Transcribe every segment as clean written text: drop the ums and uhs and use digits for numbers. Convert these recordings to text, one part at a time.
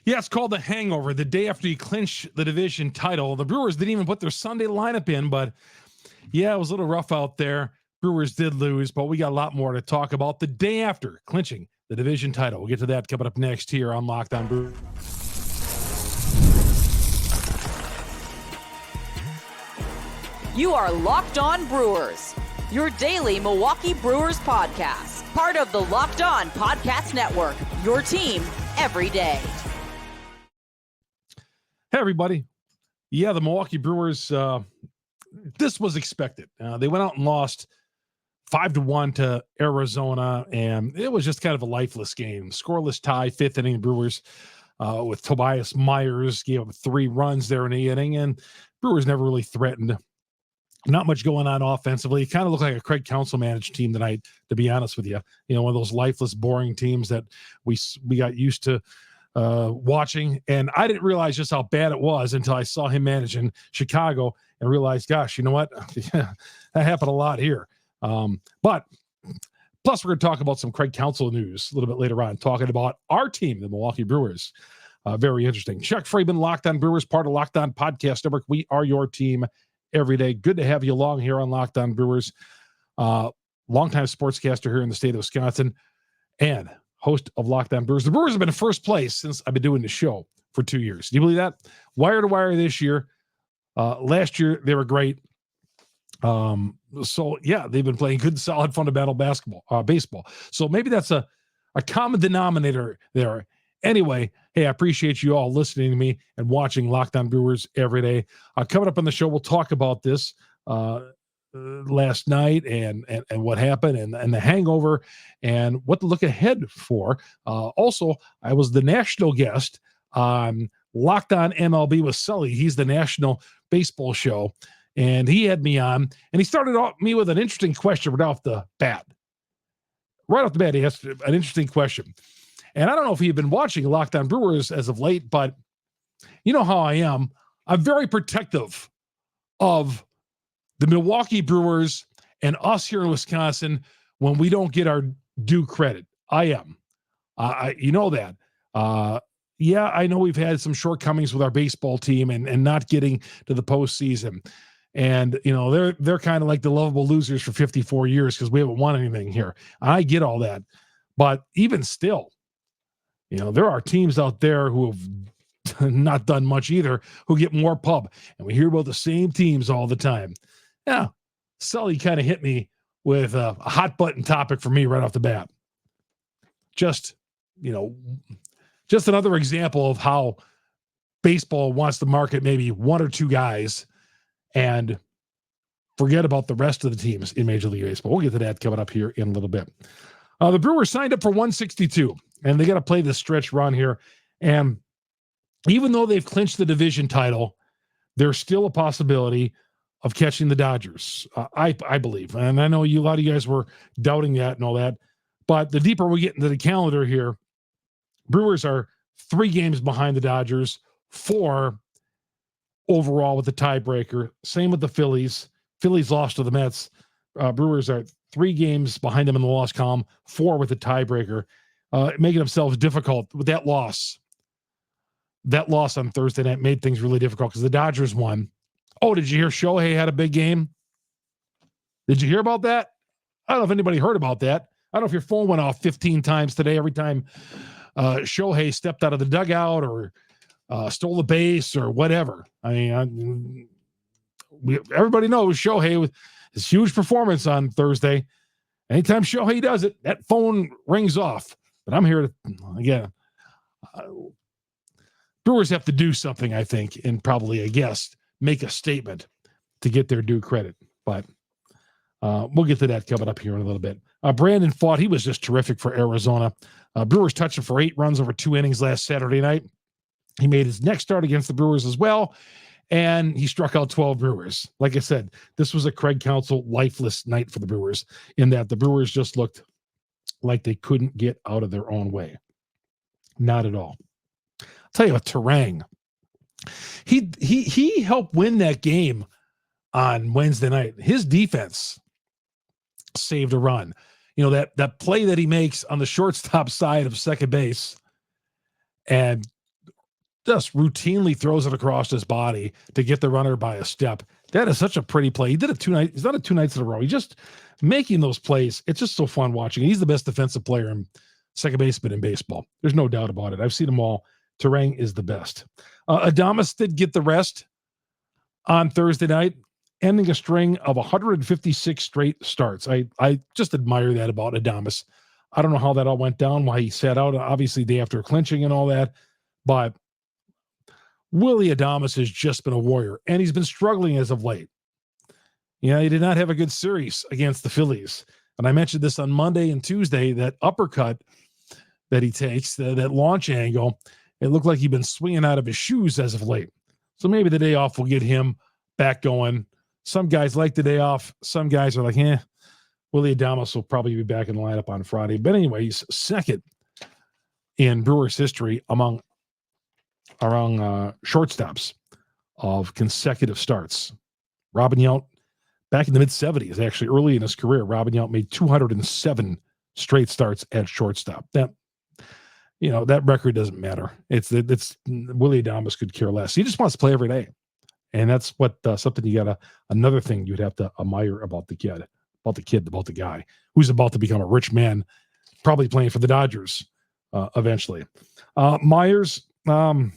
Yeah, it's called the Hangover. The day after you clinch the division title, the Brewers didn't even put their Sunday lineup in, but yeah, it was a little rough out there. Brewers did lose, but we got a lot more to talk about the day after clinching the division title. We'll get to that coming up next here on Locked On Brewers. You are Locked On Brewers, your daily Milwaukee Brewers podcast. Part of the Locked On Podcast Network, your team every day. Hey, everybody. Yeah, the Milwaukee Brewers, this was expected. They went out and lost 5-1 to Arizona, and it was just kind of a lifeless game. Scoreless tie, fifth inning. Brewers with Tobias Myers gave up 3 runs there in the inning, and Brewers never really threatened. Not much going on offensively. It kind of looked like a Craig Counsell managed team tonight, to be honest with you. You know, one of those lifeless, boring teams that we got used to watching. And I didn't realize just how bad it was until I saw him managing Chicago and realized, gosh, you know what? That happened a lot here. But plus, we're going to talk about some Craig Counsell news a little bit later on, talking about our team, the Milwaukee Brewers. Very interesting. Chuck Freimund, Locked On Brewers, part of Locked On Podcast Network. We are your team every day. Good to have you along here on Locked On Brewers. Longtime sportscaster here in the state of Wisconsin and host of Locked On Brewers. The Brewers have been in first place since I've been doing the show for 2 years. Do you believe that? Wire to wire this year. Last year, they were great. So, yeah, they've been playing good, solid, fundamental baseball. So maybe that's a common denominator there. Anyway, hey, I appreciate you all listening to me and watching Locked On Brewers every day. Coming up on the show, we'll talk about this last night and what happened and the hangover and what to look ahead for. Also, I was the national guest on Locked On MLB with Sully. He's the national baseball show, and he had me on, and he started off me with an interesting question right off the bat. Right off the bat, he asked an interesting question. And I don't know if you've been watching Locked On Brewers as of late, but you know how I am. I'm very protective of the Milwaukee Brewers and us here in Wisconsin when we don't get our due credit. I am. You know that. Yeah, I know we've had some shortcomings with our baseball team and not getting to the postseason. And, you know, they're kind of like the lovable losers for 54 years because we haven't won anything here. I get all that. But even still, you know, there are teams out there who have not done much either who get more pub. And we hear about the same teams all the time. Yeah, Sully kind of hit me with a hot button topic for me right off the bat. Just another example of how baseball wants to market maybe 1 or 2 guys and forget about the rest of the teams in Major League Baseball. We'll get to that coming up here in a little bit. The Brewers signed up for 162, and they got to play this stretch run here. And even though they've clinched the division title, there's still a possibility of catching the Dodgers, I believe. And I know a lot of you guys were doubting that and all that. But the deeper we get into the calendar here, Brewers are 3 games behind the Dodgers, 4 overall with the tiebreaker. Same with the Phillies. Phillies lost to the Mets. Brewers are 3 games behind them in the loss column, 4 with the tiebreaker, making themselves difficult with that loss. That loss on Thursday night made things really difficult because the Dodgers won. Oh, did you hear Shohei had a big game? Did you hear about that? I don't know if anybody heard about that. I don't know if your phone went off 15 times today every time Shohei stepped out of the dugout or stole a base or whatever. I mean, everybody knows Shohei with his huge performance on Thursday. Anytime Shohei does it, that phone rings off. But I'm here to, again, Brewers have to do something, I think, and probably, I guess, make a statement to get their due credit. But we'll get to that coming up here in a little bit. Brandon Pfaadt, he was just terrific for Arizona. Brewers touched him for 8 runs over 2 innings last Saturday night. He made his next start against the Brewers as well, and he struck out 12 Brewers. Like I said, this was a Craig Counsell lifeless night for the Brewers in that the Brewers just looked like they couldn't get out of their own way. Not at all. I'll tell you what, Terang, he helped win that game on Wednesday night. His defense saved a run. You know, that play that he makes on the shortstop side of second base and just routinely throws it across his body to get the runner by a step. That is such a pretty play. He did it 2 nights. He's done it 2 nights in a row. He's just making those plays. It's just so fun watching. He's the best defensive player and second baseman in baseball. There's no doubt about it. I've seen them all. Terang is the best. Adames did get the rest on Thursday night, ending a string of 156 straight starts. I just admire that about Adames. I don't know how that all went down, why he sat out, obviously, day after clinching and all that. But Willie Adames has just been a warrior, and he's been struggling as of late. He did not have a good series against the Phillies. And I mentioned this on Monday and Tuesday, that uppercut that he takes, that launch angle, it looked like he'd been swinging out of his shoes as of late. So maybe the day off will get him back going. Some guys like the day off. Some guys are like, Willie Adames will probably be back in the lineup on Friday. But anyway, he's second in Brewers history among shortstops of consecutive starts. Robin Yount, back in the mid-'70s, actually early in his career, Robin Yount made 207 straight starts at shortstop. That record doesn't matter. It's Willie Adames could care less. He just wants to play every day. And that's what something another thing you'd have to admire about the guy who's about to become a rich man, probably playing for the Dodgers eventually. Myers ran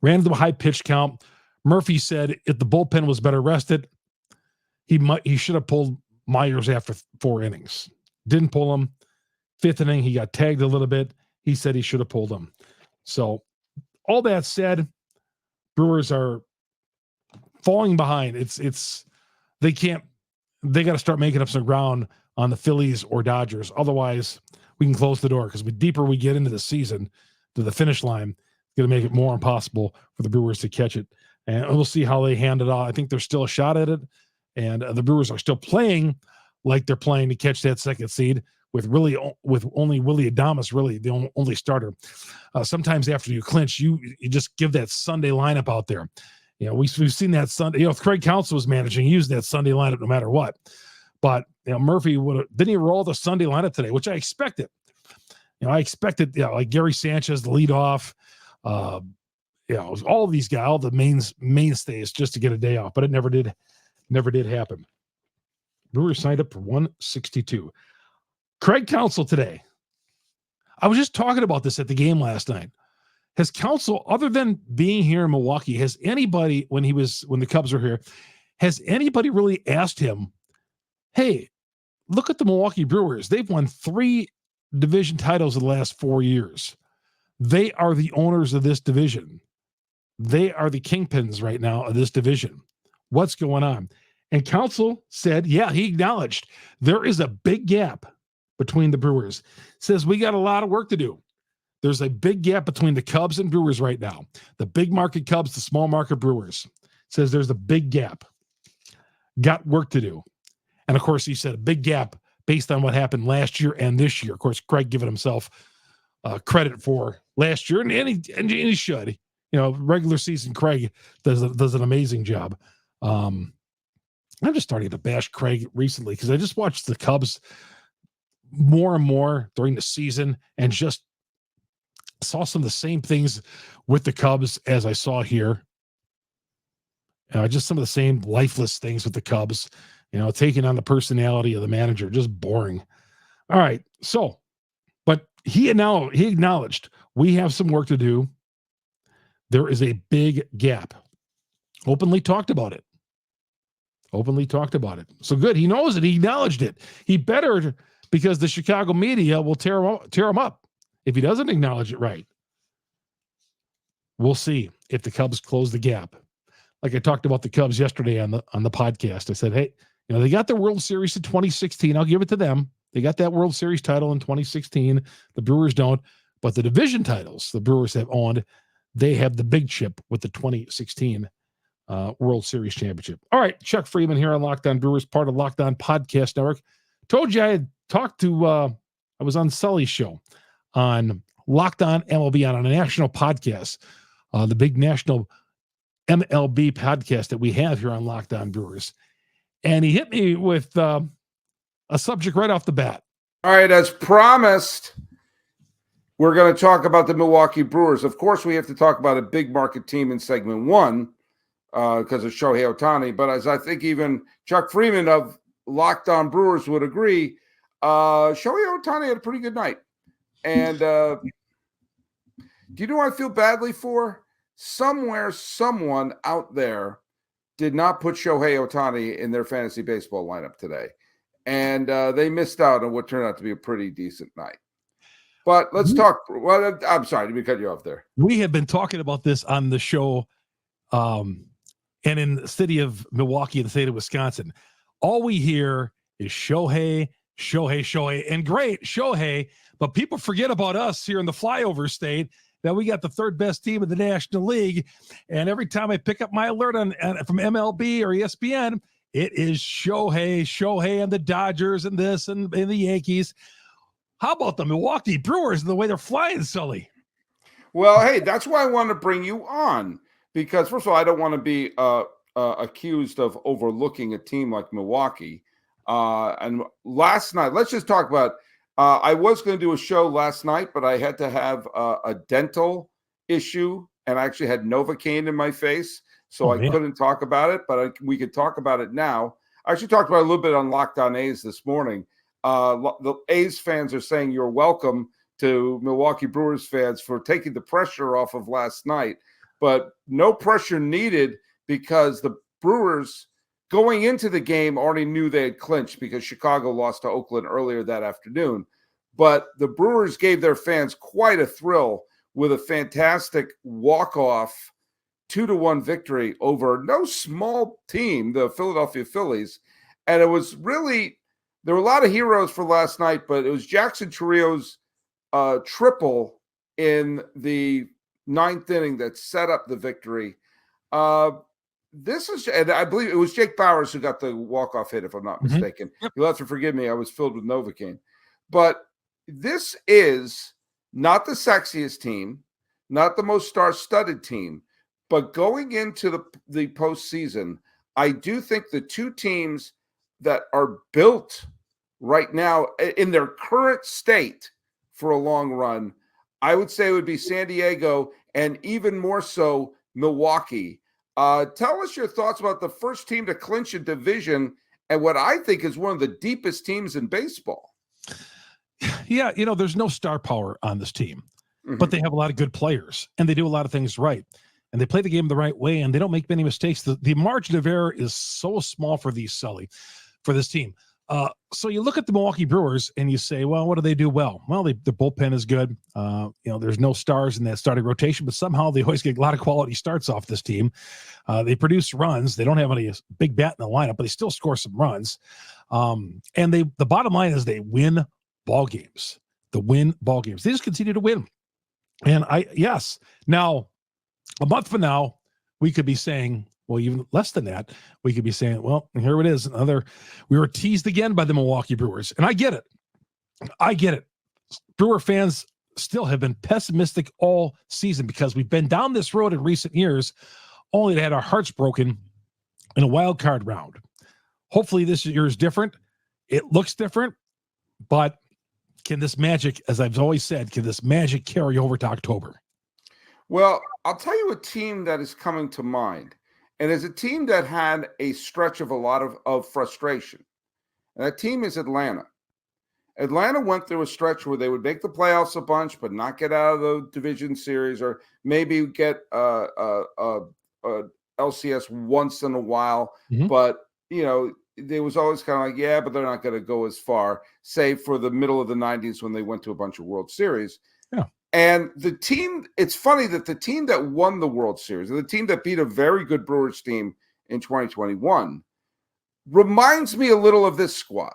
into a high pitch count. Murphy said if the bullpen was better rested, he should have pulled Myers after 4 innings. Didn't pull him. 5th inning, he got tagged a little bit. He said he should have pulled him. So all that said, Brewers are falling behind. They got to start making up some ground on the Phillies or Dodgers. Otherwise, we can close the door, because the deeper we get into the season, to the finish line, it's going to make it more impossible for the Brewers to catch it. And we'll see how they hand it off. I think there's still a shot at it. And the Brewers are still playing like they're playing to catch that second seed with only Willie Adames, really the only starter. Sometimes after you clinch, you just give that Sunday lineup out there. We've seen that Sunday. If Craig Counsell was managing, he used that Sunday lineup no matter what. But Murphy didn't he roll the Sunday lineup today, which I expected. I expected like Gary Sanchez to lead off. All of these guys, all the mainstays, just to get a day off, but it never did happen. Brewers signed up for 162. Craig Counsell today. I was just talking about this at the game last night. Has Counsell, other than being here in Milwaukee, has anybody, when the Cubs were here, has anybody really asked him, hey, look at the Milwaukee Brewers. They've won 3 division titles in the last 4 years. They are the owners of this division. They are the kingpins right now of this division. What's going on? And Counsell said, he acknowledged there is a big gap between the Brewers. Says we got a lot of work to do. There's a big gap between the Cubs and Brewers right now. The big market Cubs, the small market Brewers. Says there's a big gap. Got work to do. And of course, he said a big gap based on what happened last year and this year. Of course, Craig giving himself credit for last year, and he should. Regular season Craig does an amazing job. I'm just starting to bash Craig recently because I just watched the Cubs more and more during the season and just saw some of the same things with the Cubs as I saw here. Just some of the same lifeless things with the Cubs, taking on the personality of the manager, just boring. All right. So, but he acknowledged we have some work to do. There is a big gap. Openly talked about it. So good. He knows it. He acknowledged it. He better, because the Chicago media will tear him up if he doesn't acknowledge it right. We'll see if the Cubs close the gap. Like I talked about the Cubs yesterday on the podcast. I said, hey, they got their World Series in 2016. I'll give it to them. They got that World Series title in 2016. The Brewers don't. But the division titles the Brewers have owned, they have the big chip with the 2016 World Series championship. All right, Chuck Freimund here on Locked On Brewers, part of Locked On Podcast Network. Told you I had talked to, I was on Sully's show on Locked On MLB on a national podcast, the big national MLB podcast that we have here on Locked On Brewers. And he hit me with a subject right off the bat. All right, as promised, We're going to talk about the Milwaukee Brewers. Of course, we have to talk about a big market team in segment one because of Shohei Ohtani. But as I think even Chuck Freimund of Locked On Brewers would agree, Shohei Ohtani had a pretty good night. And do you know what I feel badly for? Somewhere, someone out there did not put Shohei Ohtani in their fantasy baseball lineup today. And they missed out on what turned out to be a pretty decent night. But let's talk. Well, I'm sorry, let me cut you off there. We have been talking about this on the show and in the city of Milwaukee and the state of Wisconsin. All we hear is Shohei, and great, Shohei. But people forget about us here in the flyover state that we got the third best team in the National League. And every time I pick up my alert from MLB or ESPN, it is Shohei and the Dodgers and this and the Yankees. How about the Milwaukee Brewers and the way they're flying, Sully? Well, hey, that's why I want to bring you on. Because, first of all, I don't want to be accused of overlooking a team like Milwaukee. And last night, let's just talk about I was going to do a show last night, but I had to have a dental issue, and I actually had Novocaine in my face, so I couldn't talk about it, but we could talk about it now. I actually talked about it a little bit on Locked On A's this morning. The A's fans are saying you're welcome to Milwaukee Brewers fans for taking the pressure off of last night, but no pressure needed because the Brewers going into the game already knew they had clinched because Chicago lost to Oakland earlier that afternoon. But the Brewers gave their fans quite a thrill with a fantastic walk-off 2-1 victory over no small team, the Philadelphia Phillies. And it was really, there were a lot of heroes for last night, but it was Jackson Chourillo's triple in the ninth inning that set up the victory. This is, and I believe it was Jake Bauers who got the walk-off hit, if I'm not mistaken. Yep. You'll have to forgive me. I was filled with Novocaine. But this is not the sexiest team, not the most star-studded team, but going into the postseason, I do think the two teams that are built right now in their current state for a long run, I would say it would be San Diego and even more so Milwaukee. Tell us your thoughts about the first team to clinch a division and what I think is one of the deepest teams in baseball. Yeah, there's no star power on this team, but they have a lot of good players, and they do a lot of things right, and they play the game the right way, and they don't make many mistakes. The margin of error is so small for this team. So you look at the Milwaukee Brewers and you say, well, what do they do well? Well, the bullpen is good. There's no stars in that starting rotation, but somehow they always get a lot of quality starts off this team. They produce runs. They don't have any big bat in the lineup, but they still score some runs. And the bottom line is they win ball games. They just continue to win. And now a month from now, we could be saying, well, even less than that, we could be saying, well, here it is. We were teased again by the Milwaukee Brewers. And I get it. Brewer fans still have been pessimistic all season because we've been down this road in recent years, only to have our hearts broken in a wild card round. Hopefully this year is different. It looks different, but can this magic, as I've always said, carry over to October? Well, I'll tell you a team that is coming to mind. And it's a team that had a stretch of a lot of frustration. And that team is Atlanta. Atlanta went through a stretch where they would make the playoffs a bunch, but not get out of the division series, or maybe get LCS once in a while. But, there was always kind of like, but they're not going to go as far, save for the middle of the 90s when they went to a bunch of World Series. Yeah. And the team, it's funny that the team that won the World Series, the team that beat a very good Brewers team in 2021, reminds me a little of this squad.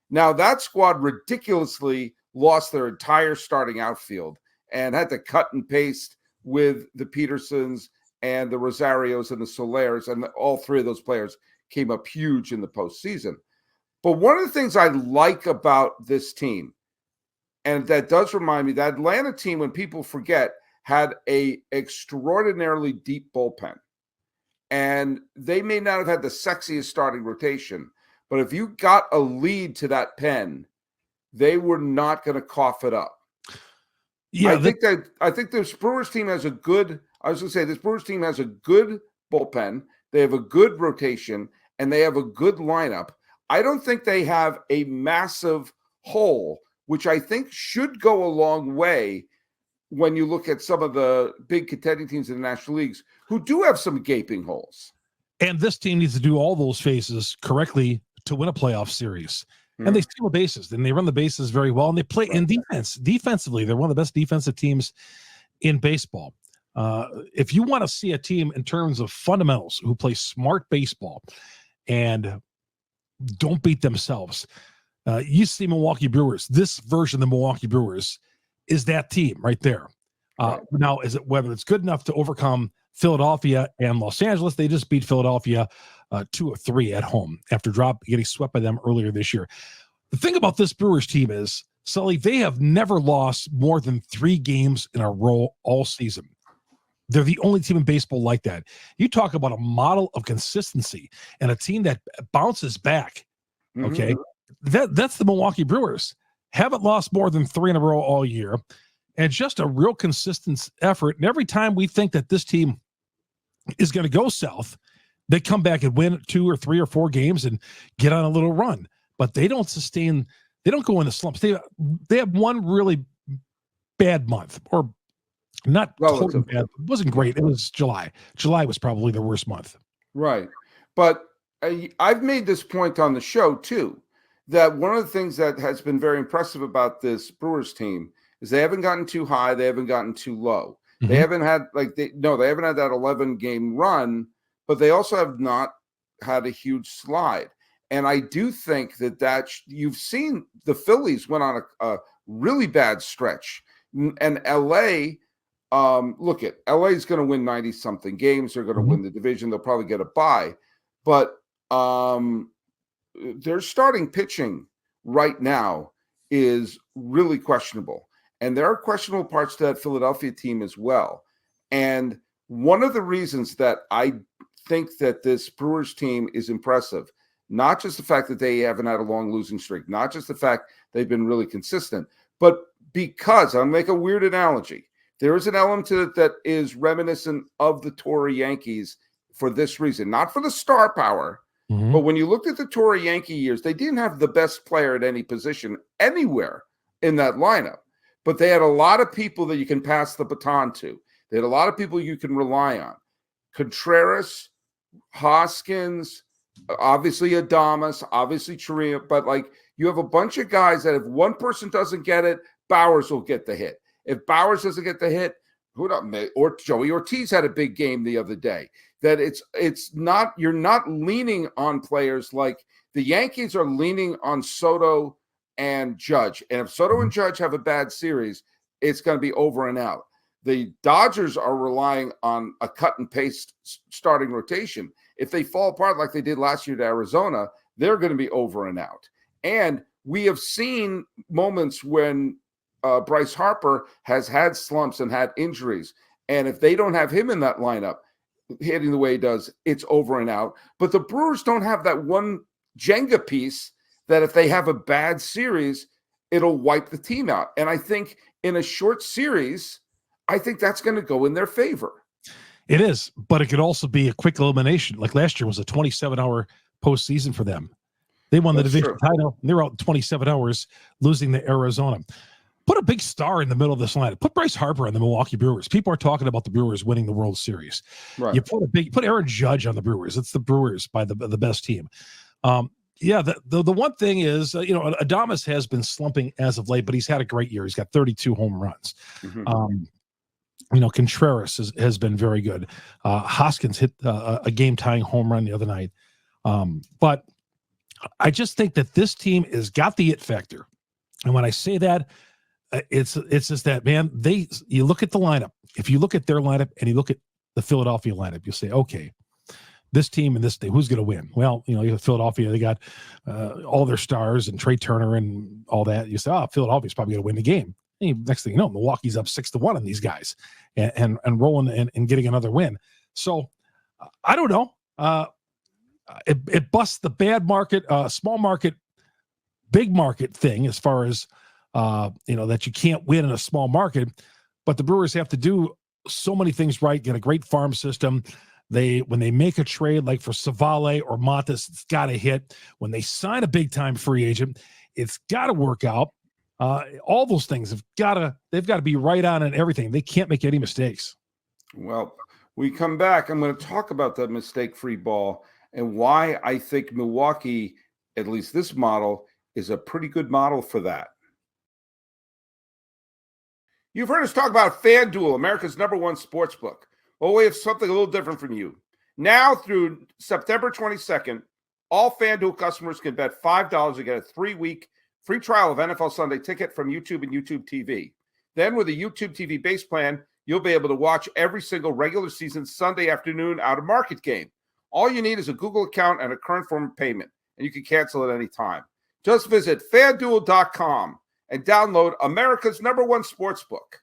Now, that squad ridiculously lost their entire starting outfield and had to cut and paste with the Petersons and the Rosarios and the Solers, and all three of those players came up huge in the postseason. But one of the things I like about this team, and that does remind me, that Atlanta team, when people forget, had a extraordinarily deep bullpen. And they may not have had the sexiest starting rotation, but if you got a lead to that pen, they were not going to cough it up. Yeah, I think this Brewers team has a good. I was going to say this Brewers team has a good bullpen. They have a good rotation, and they have a good lineup. I don't think they have a massive hole, which I think should go a long way when you look at some of the big contending teams in the National Leagues who do have some gaping holes. and this team needs to do all those phases correctly to win a playoff series. And they steal the bases, and they run the bases very well, and they play in defense. Defensively, they're one of the best defensive teams in baseball. If you want to see a team in terms of fundamentals who play smart baseball and don't beat themselves, you see Milwaukee Brewers. This version of the Milwaukee Brewers is that team right there. Now, is it whether it's good enough to overcome Philadelphia and Los Angeles? They just beat Philadelphia 2-3 at home after getting swept by them earlier this year. The thing about this Brewers team is, Sully, they have never lost more than 3 games in a row all season. They're the only team in baseball like that. You talk about a model of consistency and a team that bounces back. Okay. That's the Milwaukee Brewers. Haven't lost more than 3 in a row all year, and just a real consistent effort. And every time we think that this team is going to go south, they come back and win 2 or 3 or 4 games and get on a little run. But they don't sustain. They don't go into slumps. They have one really bad month, or not totally bad. It wasn't great. It was July. July was probably the worst month. Right. But I've made this point on the show too, that one of the things that has been very impressive about this Brewers team is they haven't gotten too high. They haven't gotten too low. They haven't had they haven't had that 11-game run, but they also have not had a huge slide. And I do think that you've seen the Phillies went on a really bad stretch, and LA. Look at LA is going to win 90-something games. They're going to win the division. They'll probably get a bye, but their starting pitching right now is really questionable. And there are questionable parts to that Philadelphia team as well. And one of the reasons that I think that this Brewers team is impressive, not just the fact that they haven't had a long losing streak, not just the fact they've been really consistent, but because, I'll make a weird analogy, there is an element to it that is reminiscent of the Tory Yankees for this reason, not for the star power, but when you looked at the Tory Yankee years, they didn't have the best player at any position anywhere in that lineup, but they had a lot of people that you can pass the baton to. They had a lot of people you can rely on. Contreras, Hoskins, obviously Adames, obviously Chirinos, but you have a bunch of guys that if one person doesn't get it, Bowers will get the hit. If Bowers doesn't get the hit, or Joey Ortiz had a big game the other day. That it's not, you're not leaning on players like the Yankees are leaning on Soto and Judge. And if Soto and Judge have a bad series, it's going to be over and out. The Dodgers are relying on a cut and paste starting rotation. If they fall apart like they did last year to Arizona, they're going to be over and out. And we have seen moments when Bryce Harper has had slumps and had injuries. And if they don't have him in that lineup, hitting the way he does, it's over and out. But the Brewers don't have that one Jenga piece that if they have a bad series, it'll wipe the team out. And I think in a short series, I think that's going to go in their favor. It is, but it could also be a quick elimination. Like last year was a 27-hour postseason for them. They won the division title. And they were out in 27 hours, losing to Arizona. Put a big star in the middle of this lineup. Put Bryce Harper on the Milwaukee Brewers. People are talking about the Brewers winning the World Series. Right. You put Aaron Judge on the Brewers. It's the Brewers by the best team. The one thing is, Adames has been slumping as of late, but he's had a great year. He's got 32 home runs. Contreras has been very good. Hoskins hit a game-tying home run the other night. But I just think that this team has got the it factor. And when I say that, it's just that, man, you look at the lineup. If you look at their lineup and you look at the Philadelphia lineup, you say, okay, this team and this day, who's going to win? Well, you have Philadelphia, they got all their stars and Trey Turner and all that. You say, Philadelphia's probably going to win the game. And next thing you know, Milwaukee's up 6-1 on these guys and rolling and getting another win. So I don't know. It busts the bad market, small market, big market thing as far as that you can't win in a small market. But the Brewers have to do so many things right, get a great farm system. When they make a trade like for Savale or Montes, it's got to hit. When they sign a big-time free agent, it's got to work out. All those things they've got to be right on in everything. They can't make any mistakes. Well, we come back. I'm going to talk about that mistake-free ball and why I think Milwaukee, at least this model, is a pretty good model for that. You've heard us talk about FanDuel, America's #1 sportsbook. Well, we have something a little different from you. Now through September 22nd, all FanDuel customers can bet $5 to get a 3-week free trial of NFL Sunday Ticket from YouTube and YouTube TV. Then with a YouTube TV base plan, you'll be able to watch every single regular season Sunday afternoon out-of-market game. All you need is a Google account and a current form of payment, and you can cancel at any time. Just visit FanDuel.com and download America's #1 sportsbook.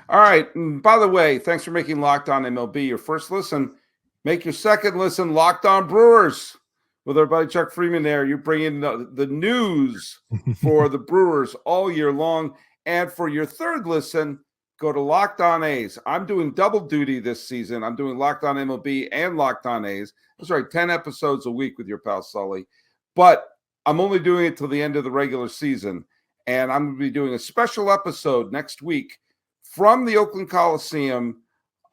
All right. And by the way, thanks for making Locked On MLB your first listen. Make your second listen Locked On Brewers. With our buddy Chuck Freimund there, you bring in the news for the Brewers all year long. And for your third listen, go to Locked On A's. I'm doing double duty this season. I'm doing Locked On MLB and Locked On A's. That's right, 10 episodes a week with your pal Sully. But I'm only doing it till the end of the regular season. And I'm going to be doing a special episode next week from the Oakland Coliseum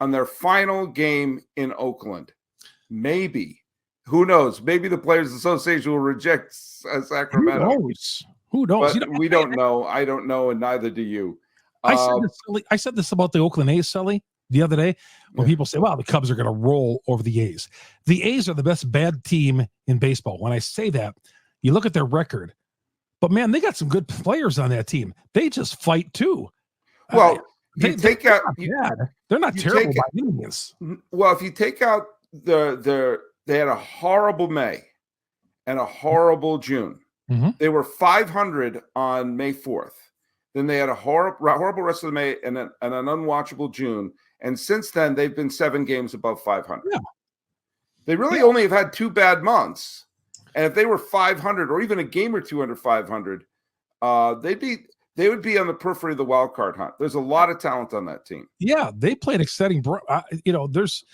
on their final game in Oakland. Maybe. Who knows? Maybe the Players Association will reject Sacramento. Who knows? But we don't know. I don't know, and neither do you. I said this about the Oakland A's, Sully, the other day, when people say, well, the Cubs are going to roll over the A's. The A's are the best bad team in baseball. When I say that, you look at their record. But, man, they got some good players on that team. They just fight, too. Well, they're not terrible by any means. Well, if you take out they had a horrible May and a horrible June. Mm-hmm. They were 500 on May 4th. Then they had a horrible rest of the May and an unwatchable June. And since then, they've been 7 games above 500. Yeah. They really only have had 2 bad months. And if they were 500 or even a game or two under 500, they would be on the periphery of the wild card hunt. There's a lot of talent on that team. Yeah, they played exciting. There's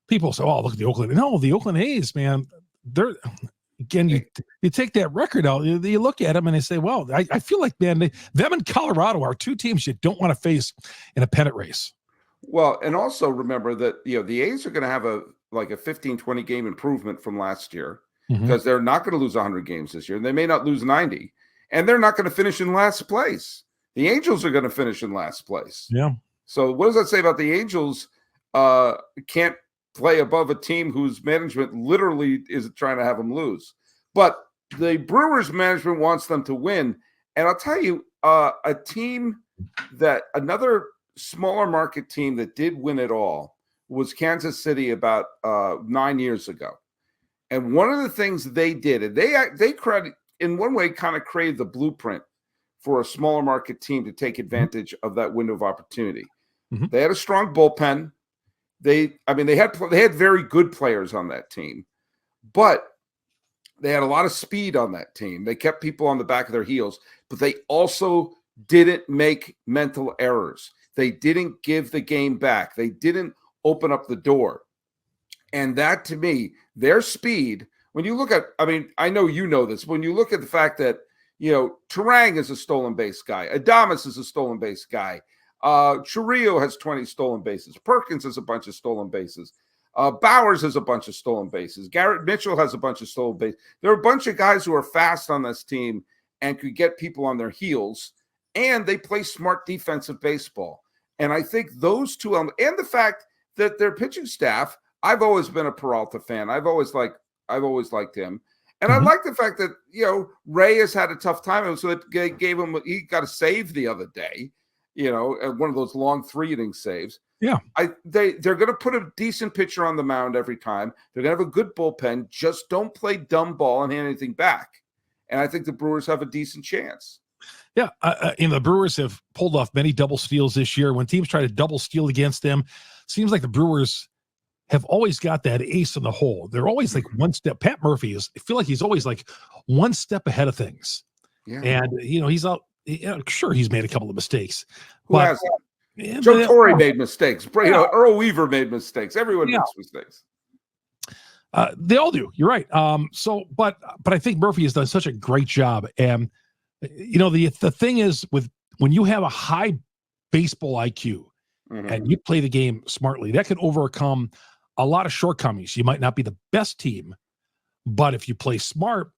people say, "Oh, look at the Oakland." No, the Oakland A's, man. They're again. You take that record out. You look at them and they say, "Well, I feel like, man, them and Colorado are 2 teams you don't want to face in a pennant race." Well, and also remember that the A's are going to have a 15-20 game improvement from last year because they're not going to lose 100 games this year. They may not lose 90, and they're not going to finish in last place. The Angels are going to finish in last place. Yeah. So what does that say about the Angels? Can't play above a team whose management literally is trying to have them lose. But the Brewers management wants them to win. And I'll tell you, a team that another smaller market team that did win it all was Kansas City about 9 years ago. And one of the things they did, and they credit in one way kind of created the blueprint for a smaller market team to take advantage of that window of opportunity. Mm-hmm. They had a strong bullpen. They had very good players on that team, but they had a lot of speed on that team. They kept people on the back of their heels, but they also didn't make mental errors. They didn't give the game back. They didn't open up the door. And that, to me, their speed, when you look at, I know you know this, when you look at the fact that, Turang is a stolen base guy. Adames is a stolen base guy. Churrillo has 20 stolen bases. Perkins has a bunch of stolen bases. Bowers has a bunch of stolen bases. Garrett Mitchell has a bunch of stolen bases. There are a bunch of guys who are fast on this team and could get people on their heels, and they play smart defensive baseball. And I think those two, and the fact that their pitching staff, I've always been a Peralta fan. I've always liked him. And I like the fact that, Ray has had a tough time. So they gave him, he got a save the other day, one of those long 3-inning saves. Yeah. They're going to put a decent pitcher on the mound every time. They're going to have a good bullpen. Just don't play dumb ball and hand anything back. And I think the Brewers have a decent chance. Yeah. The Brewers have pulled off many double steals this year. When teams try to double steal against them, seems like the Brewers have always got that ace in the hole. They're always like one step. Pat Murphy I feel like he's always like one step ahead of things. Yeah. And, he's out. Sure, he's made a couple of mistakes. Who has? Joe Torre made mistakes. Earl Weaver made mistakes. Everyone makes mistakes. They all do. You're right. But I think Murphy has done such a great job. And, the thing is when you have a high baseball IQ and you play the game smartly, that can overcome a lot of shortcomings. You might not be the best team, but if you play smart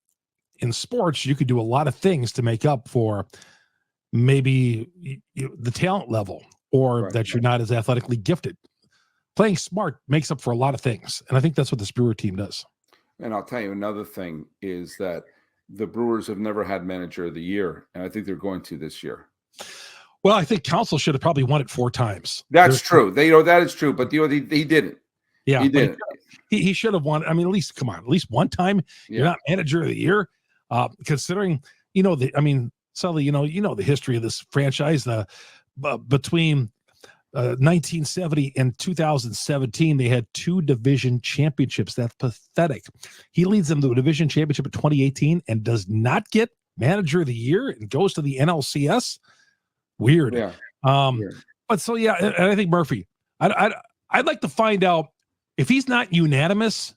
in sports, you could do a lot of things to make up for maybe the talent level or that you're not as athletically gifted. Playing smart makes up for a lot of things. And I think that's what this Brewer team does. And I'll tell you another thing is that the Brewers have never had manager of the year. And I think they're going to this year. Well, I think Counsell should have probably won it 4 times. That's true. That is true. But he didn't. Yeah. He didn't. He should have won. I mean, at least one time. Yeah. You're not manager of the year. Considering, Sully, the history of this franchise, between 1970 and 2017, they had 2 division championships. That's pathetic. He leads them to a division championship in 2018 and does not get manager of the year and goes to the NLCS. Weird. Yeah. Weird. But so, yeah, and I think Murphy, I'd like to find out if he's not unanimous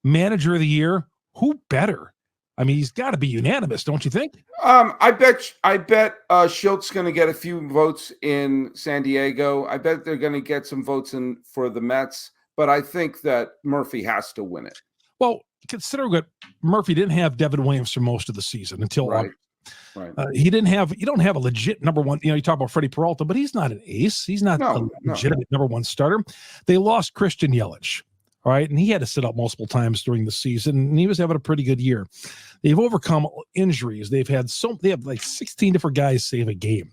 manager of the year, who better? I mean, he's got to be unanimous, don't you think? I bet Schilt's going to get a few votes in San Diego. I bet they're going to get some votes in for the Mets, but I think that Murphy has to win it. Well, considering that Murphy didn't have Devin Williams for most of the season until right. You don't have a legit number one. You talk about Freddie Peralta, but he's not an ace. He's not a legitimate number one starter. They lost Christian Yelich. All right. And he had to sit out multiple times during the season, and he was having a pretty good year. They've overcome injuries. They have like 16 different guys save a game.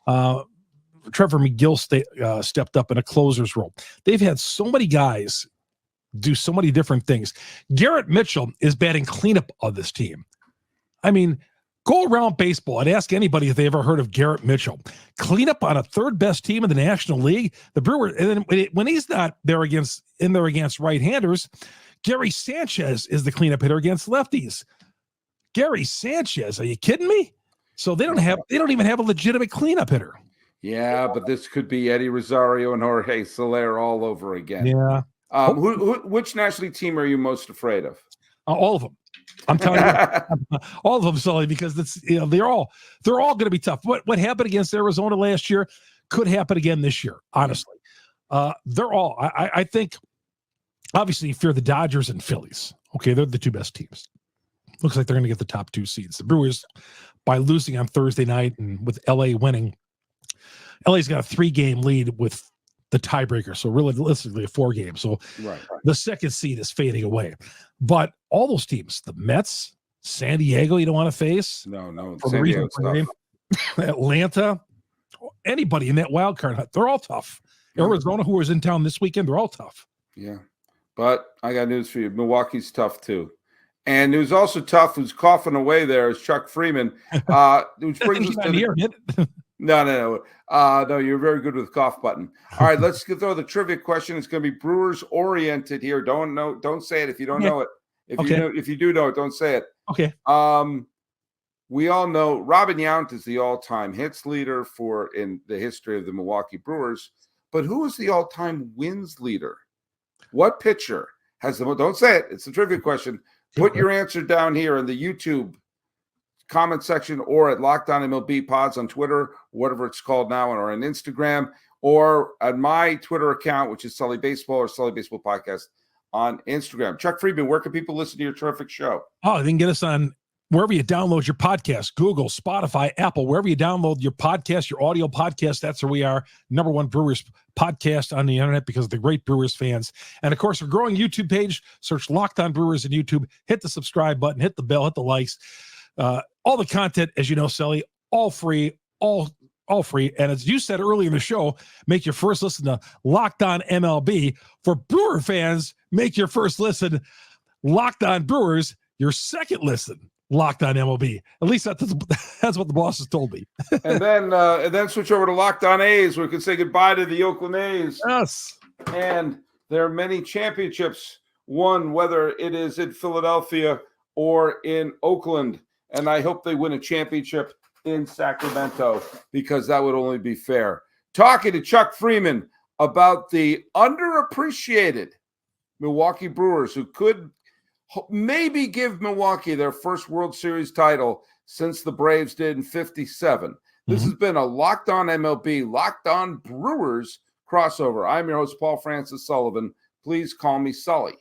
Trevor McGill stepped up in a closer's role. They've had so many guys do so many different things. Garrett Mitchell is batting cleanup of this team. I mean, go around baseball and ask anybody if they ever heard of Garrett Mitchell. Cleanup on a third best team in the National League. The Brewers, and then when he's not there against right-handers, Gary Sanchez is the cleanup hitter against lefties. Gary Sanchez, are you kidding me? So they don't even have a legitimate cleanup hitter. Yeah, but this could be Eddie Rosario and Jorge Soler all over again. Yeah. Which National League team are you most afraid of? All of them. I'm telling you, all of them, Sully, because they're all going to be tough. What happened against Arizona last year could happen again this year. Honestly, they're all. I think, obviously, you fear the Dodgers and Phillies. Okay, they're the 2 best teams. Looks like they're going to get the top 2 seeds. The Brewers, by losing on Thursday night and with LA winning, LA's got a 3-game lead with the tiebreaker. So realistically, a 4-game. So the second seed is fading away. But all those teams, the Mets, San Diego, you don't want to face. No. San Diego's tough. Atlanta, anybody in that wild card hunt, they're all tough. Arizona, who was in town this weekend, they're all tough. Yeah. But I got news for you. Milwaukee's tough too. And who's also tough, who's coughing away there, is Chuck Freimund. Which brings us to No, you're very good with the cough button. All right, let's throw the trivia question. It's going to be Brewers oriented here. Don't say it if you don't know it. If you do know it, don't say it. Okay. We all know Robin Yount is the all-time hits leader in the history of the Milwaukee Brewers. But who is the all-time wins leader? What pitcher has the most? Don't say it. It's a trivia question. Put your answer down here in the YouTube comment section or at Locked On MLB Pods on Twitter, whatever it's called now, or on Instagram, or at my Twitter account, which is Sully Baseball or Sully Baseball Podcast on Instagram. Chuck Freimund, where can people listen to your terrific show? Oh, they can get us on wherever you download your podcast, Google, Spotify, Apple, wherever you download your podcast, your audio podcast. That's where we are. Number 1 Brewers podcast on the internet because of the great Brewers fans. And of course, we're growing YouTube page. Search Locked On Brewers on YouTube. Hit the subscribe button, hit the bell, hit the likes. All the content, as you know, Sully, all free, all free. And as you said earlier in the show, make your first listen to Locked On MLB. For Brewer fans, make your first listen Locked On Brewers. Your second listen, Locked On MLB. At least that's what the bosses told me. and then switch over to Locked On A's, where we can say goodbye to the Oakland A's. Yes. And There are many championships won, whether it is in Philadelphia or in Oakland. And I hope they win a championship in Sacramento because that would only be fair. Talking to Chuck Freimund about the underappreciated Milwaukee Brewers, who could maybe give Milwaukee their first World Series title since the Braves did in 57. This has been a Locked On MLB, Locked On Brewers crossover. I'm your host, Paul Francis Sullivan. Please call me Sully.